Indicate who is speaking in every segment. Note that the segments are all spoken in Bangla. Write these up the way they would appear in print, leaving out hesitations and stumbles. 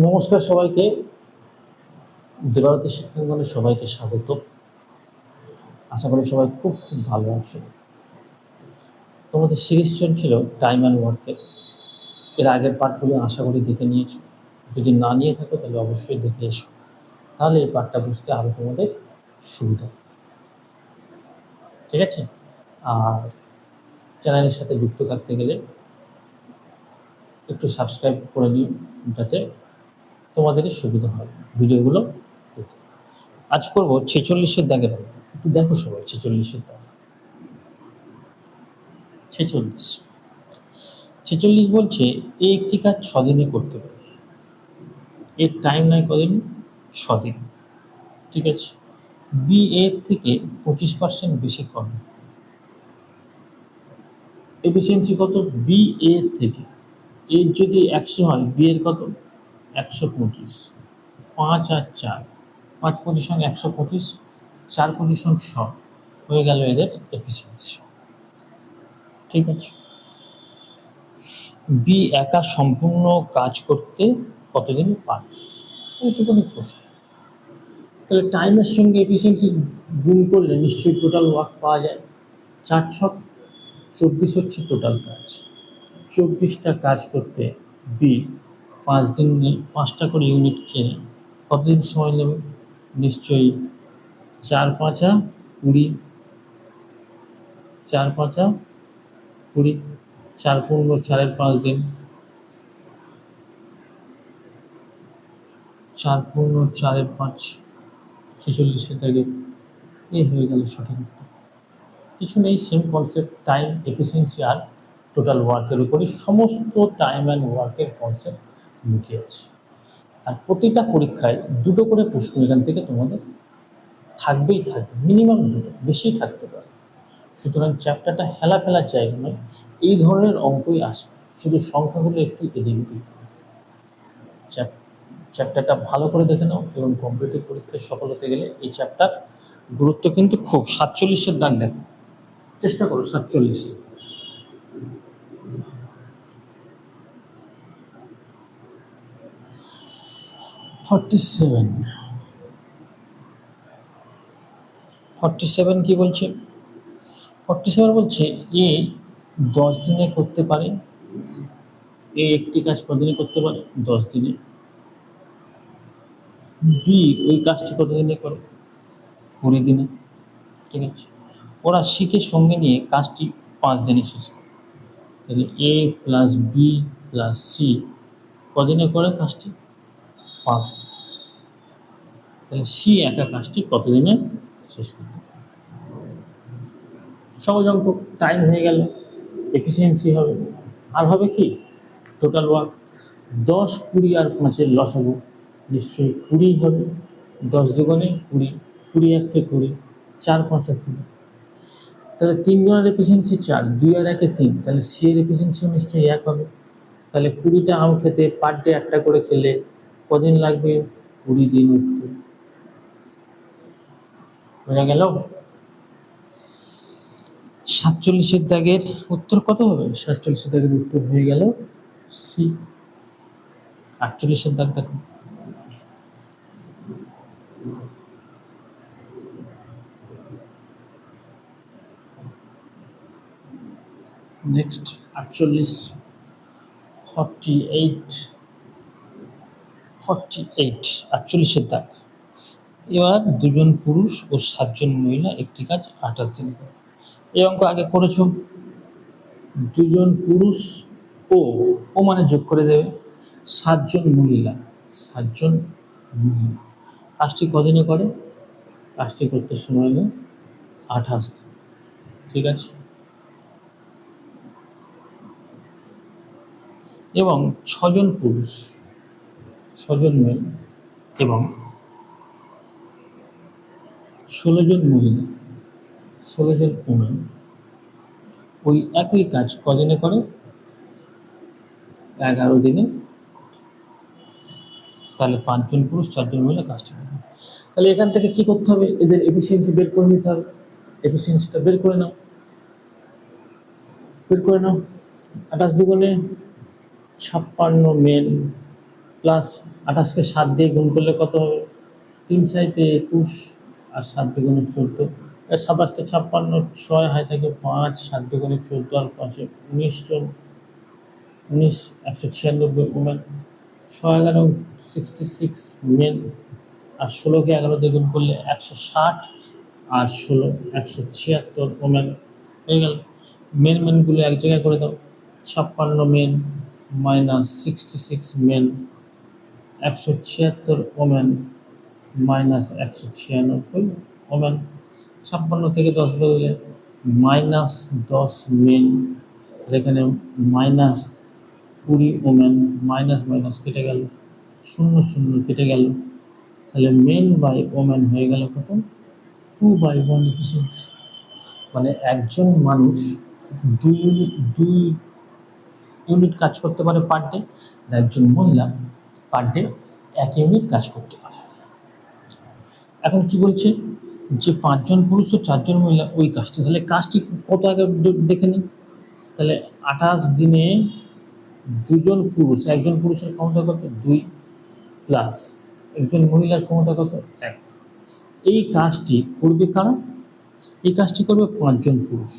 Speaker 1: নমস্কার সবাইকে, দেবারতী শিক্ষাঙ্গনে সবাইকে স্বাগত। আশা করি সবাই খুব খুব ভালো আছো। তোমাদের সিরিজ চলছিল টাইম অ্যান্ড ওয়ার্কের। এর আগের পার্টগুলো আশা করি দেখে নিয়েছো। যদি না নিয়ে থাকো তাহলে অবশ্যই দেখে এসো, তাহলে এই পার্টটা বুঝতে আরও তোমাদের সুবিধা। ঠিক আছে? আর চ্যানেলের সাথে যুক্ত থাকতে গেলে একটু সাবস্ক্রাইব করে নিও, যাতে তোমাদেরই সুবিধা হয় ভিডিওগুলো পেতে। আজ করবো 46-এর দাগের। একটু দেখো সবাই 46-এর দাগ। 46 বলছে এ একটি কাজ 6 দিনে করতে পারে। এর টাইম নাই কদিন? 6 দিন। ঠিক আছে। বি এর থেকে 25% বেশি কম। এফিসিয়েন্সি কত? বি এর থেকে, এর যদি 100 হয়, বি এর কত? 125। 5 আর 4, 5 25 সঙ্গে 125, 4 25 সঙ্গে 100 হয়ে গেল এদের এফিসিয়েন্সি। ঠিক আছে। বি একা সম্পূর্ণ কাজ করতে কতদিন পারে? এইটুকুনি প্রশ্ন। তাহলে টাইমের সঙ্গে এফিসিয়েন্সি গুণ করলে নিশ্চয়ই টোটাল ওয়ার্ক পাওয়া যায়। 4 ছক 24 হচ্ছে টোটাল কাজ। 24টা কাজ করতে বি 5 দিন নিয়ে 5টা করে ইউনিট কিনে কতদিন সময় নেবে? নিশ্চয়ই 4 5 20, 4 5 20, 4 15 4-এর 5 দিন, 4 15 4-এর 5, 46-এর দাগে এই হয়ে গেল সঠিক উত্তর। কিছু নেই, সেম কনসেপ্ট, টাইম, এফিসিয়েন্সি আর টোটাল ওয়ার্কের উপরই সমস্ত টাইম অ্যান্ড ওয়ার্কের কনসেপ্ট লুকিয়ে আছে। আর প্রতিটা পরীক্ষায় 2টো করে প্রশ্ন এখান থেকে তোমাদের থাকবেই থাকবে, মিনিমাম 2টো, বেশি থাকতে পারে। সুতরাং চ্যাপ্টারটা হেলা ফেলার জায়গা নয়, এই ধরনের অঙ্কই আসবে, শুধু সংখ্যাগুলো একটু এদিক ওদিক। চ্যাপ্টারটা ভালো করে দেখে নাও এবং কম্পিটিটিভ পরীক্ষায় সফল হতে গেলে এই চ্যাপ্টার গুরুত্ব কিন্তু খুব। 47-এর দাগ দেখো, চেষ্টা করো 47। 47 কি বলছে? 47 বলছে এ 10 দিনে করতে পারে। এ একটি কাজ কতদিনে করতে পারে? 10 দিনে। বি ওই কাজটি কতদিনে করে? 20 দিনে। ঠিক আছে। ওরা শিখে সঙ্গে নিয়ে কাজটি 5 দিনে শেষ করে। তাহলে এ প্লাস বি প্লাস সি কদিনে করে কাজটি? 5 দিন। তাহলে সি একা কাজটি কতদিনে শেষ করতে? সহজ অঙ্ক, টাইম হয়ে গেল, এফিসিয়েন্সি হবে, আর হবে কি টোটাল ওয়ার্ক। 10 20 আর 5-এর লসাগু নিশ্চয়ই 20 হবে। 10 দুগুণে 20, 20 1-এ 20, 4 5-এ 20। তাহলে 3 জনের এফিসিয়েন্সি 4, 2 আর 1-এ 3, তাহলে সি এর এফিসিয়েন্সিও নিশ্চয়ই 1 হবে। তাহলে 20টা আম খেতে পার ডে একটা করে খেলে কদিন লাগবে? 20 দিন উঠতে। বোঝা গেল? 47-এর দাগের উত্তর কত হবে? 47-এর দাগের উত্তর হয়ে গেল সি। 48-এর দাগ দেখো। নেক্সট 48, 48-এর দাগ। এবার 2 জন পুরুষ ও 7 জন মহিলা একটি কাজ 28 দিন করে। এই অঙ্ক আগে করেছো। 2 জন পুরুষ ও ও মানে যোগ করে দেবে, 7 জন মহিলা, 7 জন মহিলা কাজটি কদিনে করে? কাজটি করতে সময় নেয় 28 দিন। ঠিক আছে। এবং 6 জন পুরুষ, 6 জন মহিলা এবং 16 জন মহিলা, 16 জন ওমেন ওই একই কাজ কদিনে করে? 11 দিনে। তাহলে 5 জন পুরুষ 4 জন মহিলা কাজটি করবে। তাহলে এখান থেকে কি করতে হবে? এদের এফিসিয়েন্সি বের করে নিতে হবে। এফিসিয়েন্সিটা বের করে নাও, 28 দুগুণে 56 মেন প্লাস 28কে 7 দিয়ে গুণ করলে কত হবে? 3 সাইতে 21 আর 7 দুগুণে 14, 27টা 56, 6 হয় থাকে 5, 7 দুগুণে 14 আর 5 19, 19 196 ওমেন, 6 11 66 মেন, আর 16কে 11 দিয়ে গুণ করলে 160 আর 16 176 ওমেন হয়ে গেল। মেনগুলো এক জায়গায় করে দাও, 56 men minus 66 men, 176 women minus 196 women. 56 থেকে 10 বেরোলে মাইনাস 10 মেন, এখানে মাইনাস 20 ওমেন, মাইনাস মাইনাস কেটে গেল, 0 0 কেটে গেল, তাহলে মেন বাই ওমেন হয়ে গেল কত? 2/1 এফিসিয়েন্সি। মানে একজন মানুষ 2 ইউনিট কাজ করতে পারে পার ডে, আর একজন মহিলা পার ডে 1 ইউনিট কাজ করতে পারে। এখন কি বলছে যে 5 জন পুরুষ ও 4 জন মহিলা ওই কাজটি, তাহলে কাজটি কত আগে দেখে নিই। তাহলে 28 দিনে 2 জন পুরুষ, একজন পুরুষের ক্ষমতা কত? 2 প্লাস একজন মহিলার ক্ষমতা কত? 1। এই কাজটি করবে কারা? এই কাজটি করবে 5 জন পুরুষ,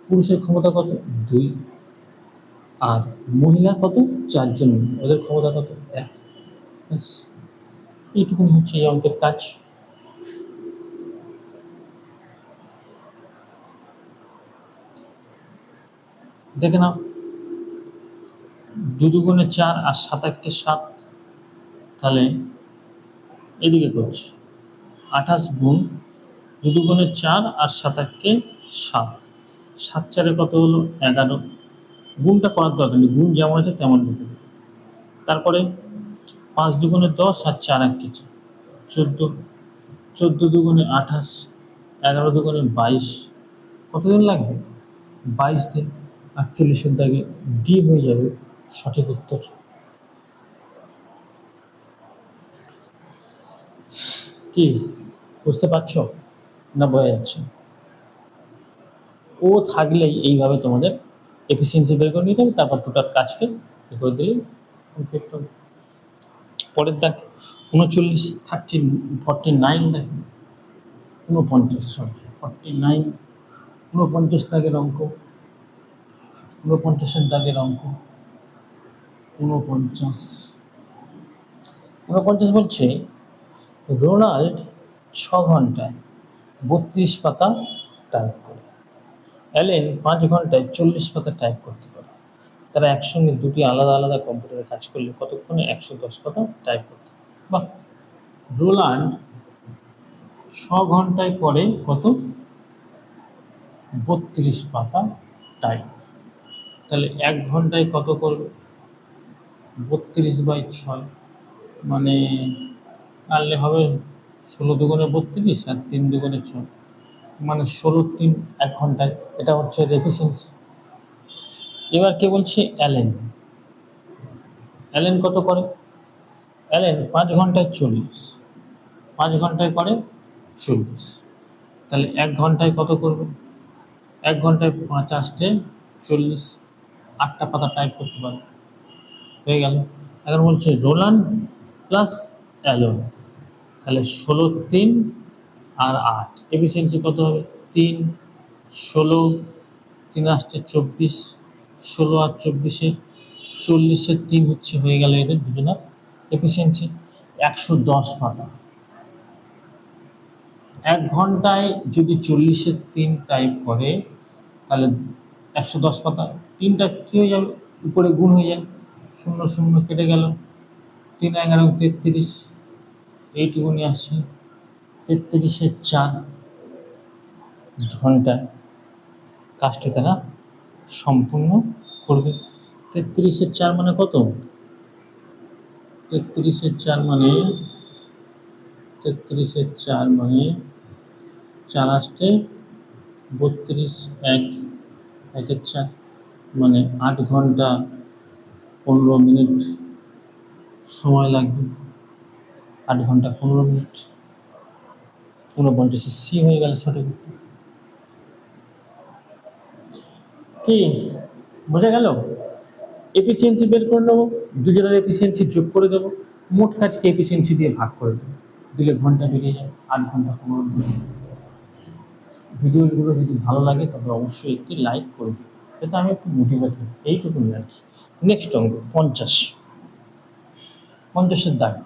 Speaker 1: পুরুষের ক্ষমতা কত? 2, আর মহিলা কত? 4 জন, ওদের ক্ষমতা কত? 1। ব্যাস, এইটুকুনি হচ্ছে এই অঙ্কের কাজ। দেখে নাও, 2 দুগুণে 4 আর 7 1 7, তাহলে এদিকে করছি 28 গুণ 2 দুগুণে 4 আর 7 1 7, 7 4 কত হলো? 11। গুণটা করার দরকার নেই, গুণ যেমন আছে তেমন লিখে দেবে। তারপরে 5 দুগুণে 10 আর 4 1 14, 14 দুগুণে 28, 11 দুগুণে 22, কতদিন লাগবে? 22 দিন। 48-এর দাগে ডি হয়ে যাবে সঠিক উত্তর। কি বুঝতে পারছো না বোঝা যাচ্ছে? ও থাকলেই এইভাবে তোমাদের এফিসিয়েন্সি বের করে নিতে হবে, তারপর টোটাল কাজকে করে দিলেই কমপ্লিট হবে। পরের দাগ 39 49 দেখ 49, সরি 49, 49 দাগের অঙ্ক, 49-এর দাগের অঙ্ক 49 বলছে রোনাল্ড 6 ঘন্টায় 32 পাতা টাইপ করে, অ্যালেন 5 ঘন্টায় 40 পাতা টাইপ করতে পারে। তারা একসঙ্গে দুটি আলাদা আলাদা কম্পিউটারে কাজ করলে কতক্ষণে 110 পাতা টাইপ করতে পারে। বা রোনাল্ড 6 ঘন্টায় করে কত? 32 পাতা টাইপ, তাহলে 1 ঘন্টায় কত করবে? 32/6, মানে আনলে হবে 16 দুগুণে 32 আর 3 দুগুণে 6, মানে 16 3 1 ঘন্টায়। এটা হচ্ছে এফিসিয়েন্সি। এবার কে বলছে? অ্যালেন। অ্যালেন কত করে? অ্যালেন 5 ঘন্টায় 40, 5 ঘন্টায় করে 40, তাহলে 1 ঘন্টায় কত করবে? 1 ঘন্টায় 5 আসতে 40, 8টা পাতা টাইপ করতে পারে, হয়ে গেল। এখন বলছে রোলান্ড প্লাস অ্যালেন, তাহলে 16 3 আর 8, এফিসিয়েন্সি কত হবে? 3 16, 3 আসছে 24, 16 আর 24-এ 40-এর 3 হচ্ছে, হয়ে গেল এদের দুজনের এফিসিয়েন্সি 110 পাতা। 1 ঘন্টায় যদি 40-এর 3 টাইপ করে তাহলে 110 পাতা, 3টা কী হয়ে যাবে? উপরে গুণ হয়ে যায়, 0 0 কেটে গেল, 3 11 33, এইটুকুনি আসছে 33-এর 4 ঘন্টায় কাজটি তারা সম্পূর্ণ করবে। 33-এর 4 মানে কত? 33-এর 4 মানে 33-এর 4 মানে 4 আসতে 32, 1 1-এর 4, মানে 8 ঘন্টা 15 মিনিট সময় লাগবে। 8 ঘন্টা 15 মিনিট, 49-এ সি হয়ে গেল সঠিক উত্তর। কি বোঝা গেল? এফিসিয়েন্সি বের করে নেবো, দুজনের এফিসিয়েন্সি যোগ করে দেবো, মোট কাজকে এফিসিয়েন্সি দিয়ে ভাগ করে দেবে, দিলে ঘন্টা বেরিয়ে যায় 8 ঘন্টা 15 ঘন্টা। ভিডিওগুলো যদি ভালো লাগে তবে অবশ্যই একটি লাইক করে দিন, যাতে আমি একটু মোটিভেট হই, এইটুকুনি আর কি। নেক্সট অঙ্ক 50, 50-এর দাগ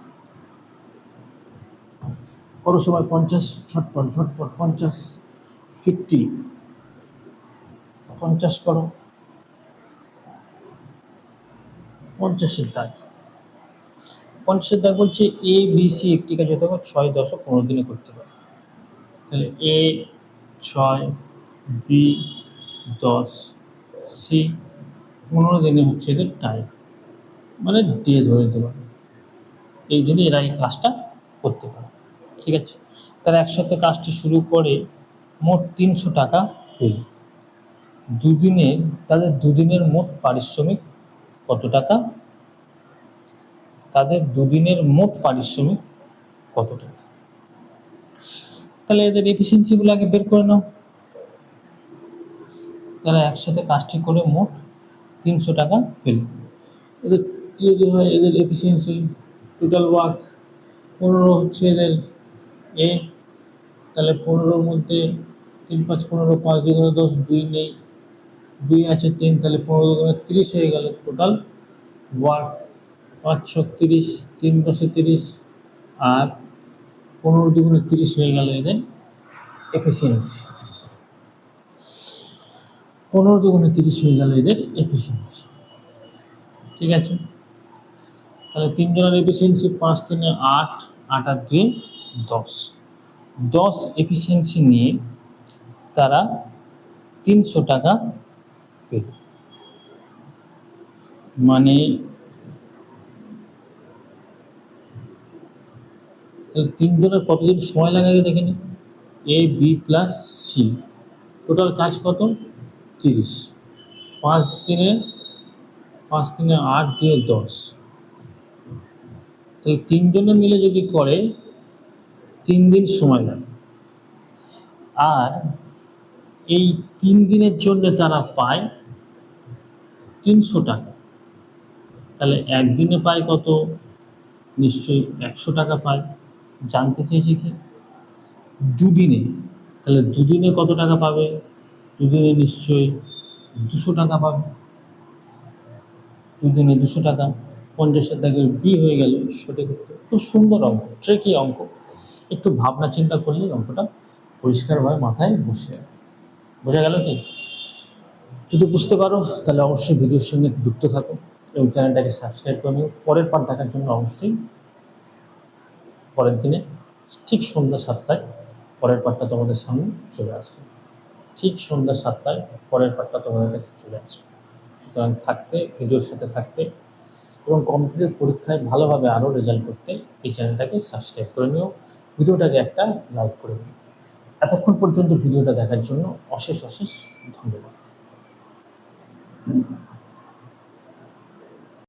Speaker 1: করো সবাই। 50 ঝটপট ঝটপট, 50, 50, 50 করো। 50-এর দাগ, 50-এর দাগ বলছে এ বি সি একটি কাজ হতে হবে 6, 10 ও 15 দিনে করতে পারে। তাহলে এ 6, বি 10, সি 15 দিনে হচ্ছে এদের টাইম, মানে ডে ধরে দিতে পারে, এই দিনে এরা এই কাজটা করতে পারে। ঠিক আছে, তারা একসাথে কাজটি শুরু করে মোট 300 টাকা পেল। দুদিনের, তাদের দুদিনের মোট পারিশ্রমিক কত টাকা? তাদের দুদিনের মোট পারিশ্রমিক কত টাকা? তাহলে এদের এফিসিয়েন্সিগুলো আগে বের করে নাও। তারা একসাথে কাজটি করে মোট 300 টাকা পেল। এদের যদি হয় এদের এফিসিয়েন্সি টোটাল ওয়ার্ক 15 হচ্ছে এদের এ, তাহলে 15-র মধ্যে 3, 5, 15, 5 2 10, 2 নেই, 2 আছে 3, তাহলে 15 2 30 হয়ে গেল টোটাল ওয়ার্ক। 5 6 30, 3 10 30, আর 15 2 30 হয়ে গেল এদের এফিসিয়েন্সি। 15 2 30 হয়ে গেল এদের এফিসিয়েন্সি। ঠিক আছে, তাহলে 3 জনের এফিসিয়েন্সি 5 3 8, 8 আর 2 10, 10 এফিসিয়েন্সি নিয়ে তারা 300 টাকা পেল। মানে তাহলে 3 জনের কতদিন সময় লাগে আগে দেখে নি। A B plus C total কাজ কত? 30, 5 3 8 2 10, তাহলে 3 জনে মিলে যদি করে 3 দিন সময় লাগে। আর এই 3 দিনের জন্য তারা পায় 300 টাকা। তাহলে একদিনে পায় কত? নিশ্চয়ই 100 টাকা পায়। জানতে চেয়েছি কি দুদিনে, তাহলে দুদিনে কত টাকা পাবে? দুদিনে নিশ্চয়ই 200 টাকা পাবে। দুদিনে 200 টাকা। 50-এর দাগের বি হয়ে গেল সঠিক উত্তর। খুব সুন্দর অঙ্ক, ট্রিকি অঙ্ক, একটু ভাবনা চিন্তা করলে অঙ্কটা পরিষ্কারভাবে মাথায় বসে যাবে। বোঝা গেল কি? যদি বুঝতে পারো তাহলে অবশ্যই ভিডিওর সঙ্গে যুক্ত থাকো এবং চ্যানেলটাকে সাবস্ক্রাইব করে নিও। পরের পার্ট দেখার জন্য অবশ্যই পরের দিনে ঠিক সন্ধ্যা 7টায় পরের পার্টটা তোমাদের সামনে চলে আসবে। ঠিক সন্ধ্যা 7টায় পরের পার্টটা তোমাদের কাছে চলে আসবে। সুতরাং থাকতে, ভিডিওর সাথে থাকতে এবং কম্পিউটার পরীক্ষায় ভালোভাবে আরও রেজাল্ট করতে এই চ্যানেলটাকে সাবস্ক্রাইব করে নিও, ভিডিওটাকে একটা লাইক করে নিও। এতক্ষণ পর্যন্ত ভিডিওটা দেখার জন্য অশেষ অশেষ ধন্যবাদ।